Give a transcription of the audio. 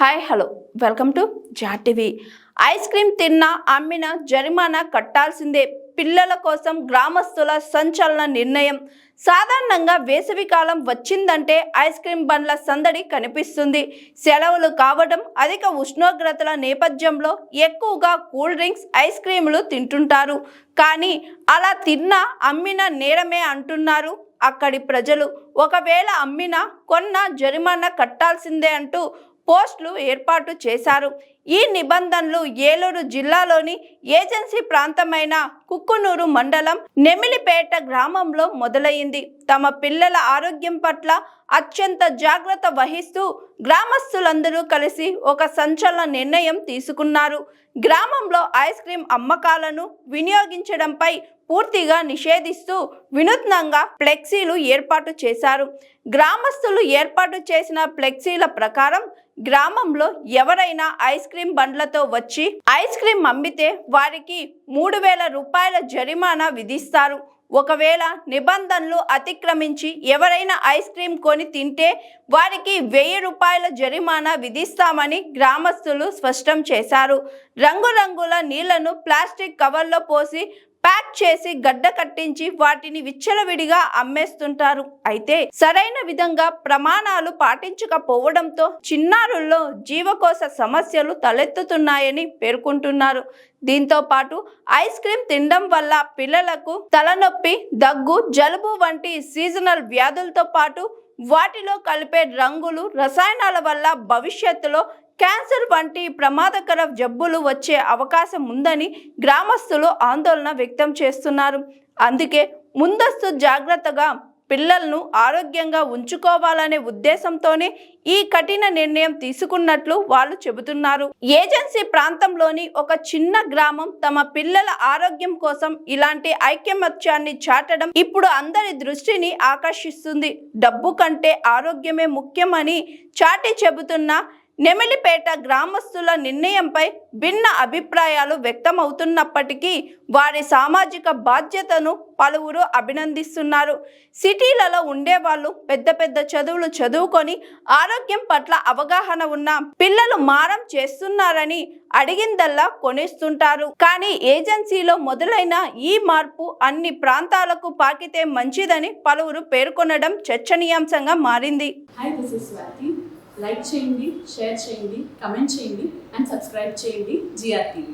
Hi hello welcome to జాటివి. Ice cream తిన్నా అమ్మిన జరిమానా కట్టాల్సిందే. పిల్లల కోసం గ్రామస్తుల సంచలన నిర్ణయం. సాధారణంగా వేసవికాలం వచ్చిందంటే ఐస్ క్రీమ్ బండ్ల సందడి కనిపిస్తుంది. సెలవులు కావడం, అధిక ఉష్ణోగ్రతల నేపథ్యంలో ఎక్కువగా కూల్ డ్రింక్స్, ఐస్ క్రీములు తింటుంటారు. కానీ అలా తిన్నా అమ్మిన నేరమే అంటున్నారు అక్కడి ప్రజలు. ఒకవేళ అమ్మినా కొన్నా జరిమానా కట్టాల్సిందే అంటూ పోస్టులు ఏర్పాటు చేశారు. ఈ నిబంధనలు ఏలూరు జిల్లాలోని ఏజెన్సీ ప్రాంతమైన కుక్కునూరు మండలం నెమిలిపేట గ్రామంలో మొదలైంది. తమ పిల్లల ఆరోగ్యం పట్ల అత్యంత జాగ్రత్త వహిస్తూ గ్రామస్తులందరూ కలిసి ఒక సంచలన నిర్ణయం తీసుకున్నారు. గ్రామంలో ఐస్ క్రీం అమ్మకాలను వినియోగించడంపై పూర్తిగా నిషేధిస్తూ వినూత్నంగా ఫ్లెక్సీలు ఏర్పాటు చేశారు. గ్రామస్తులు ఏర్పాటు చేసిన ఫ్లెక్సీల ప్రకారం గ్రామంలో ఎవరైనా ఐస్ క్రీం బండ్లతో వచ్చి ఐస్ క్రీం అమ్మితే వారికి 3,000 రూపాయల జరిమానా విధిస్తారు. ఒకవేళ నిబంధనలు అతిక్రమించి ఎవరైనా ఐస్ క్రీం కొని తింటే వారికి 1,000 రూపాయల జరిమానా విధిస్తామని గ్రామస్తులు స్పష్టం చేశారు. రంగురంగుల నీళ్లను ప్లాస్టిక్ కవర్లో పోసి ప్యాక్ చేసి గడ్డ కట్టించి వాటిని విచ్చలవిడిగా అమ్మేస్తుంటారు. అయితే సరైన విధంగా ప్రమాణాలు పాటించకపోవడంతో చిన్నారుల్లో జీవకోశ సమస్యలు తలెత్తుతున్నాయని పేర్కొంటున్నారు. దీంతో పాటు ఐస్ క్రీం తినడం వల్ల పిల్లలకు తలనొప్పి, దగ్గు, జలుబు వంటి సీజనల్ వ్యాధులతో పాటు వాటిలో కలిపే రంగులు, రసాయనాల వల్ల భవిష్యత్తులో క్యాన్సర్ వంటి ప్రమాదకర జబ్బులు వచ్చే అవకాశం ఉందని గ్రామస్తులు ఆందోళన వ్యక్తం చేస్తున్నారు. అందుకే ముందస్తు జాగ్రత్తగా పిల్లలను ఆరోగ్యంగా ఉంచుకోవాలనే ఉద్దేశంతోనే ఈ కఠిన నిర్ణయం తీసుకున్నట్లు వాళ్ళు చెబుతున్నారు. ఏజెన్సీ ప్రాంతంలోని ఒక చిన్న గ్రామం తమ పిల్లల ఆరోగ్యం కోసం ఇలాంటి ఐకమత్యాన్ని చాటడం ఇప్పుడు అందరి దృష్టిని ఆకర్షిస్తుంది. డబ్బు కంటే ఆరోగ్యమే ముఖ్యమని చాటి చెబుతున్న నెమిలిపేట గ్రామస్తుల నిర్ణయంపై భిన్న అభిప్రాయాలు వ్యక్తమవుతున్నప్పటికీ వారి సామాజిక బాధ్యతను పలువురు అభినందిస్తున్నారు. సిటీలలో ఉండేవాళ్ళు పెద్ద పెద్ద చదువులు చదువుకొని ఆరోగ్యం పట్ల అవగాహన ఉన్న పిల్లలు మారం చేస్తున్నారని అడిగిందల్లా కొనిస్తుంటారు. కానీ ఏజెన్సీలో మొదలైన ఈ మార్పు అన్ని ప్రాంతాలకు పాకితే మంచిదని పలువురు పేర్కొనడం చర్చనీయాంశంగా మారింది. లైక్ చేయండి, షేర్ చేయండి, కమెంట్ చేయండి అండ్ సబ్స్క్రైబ్ చేయండి GRTV.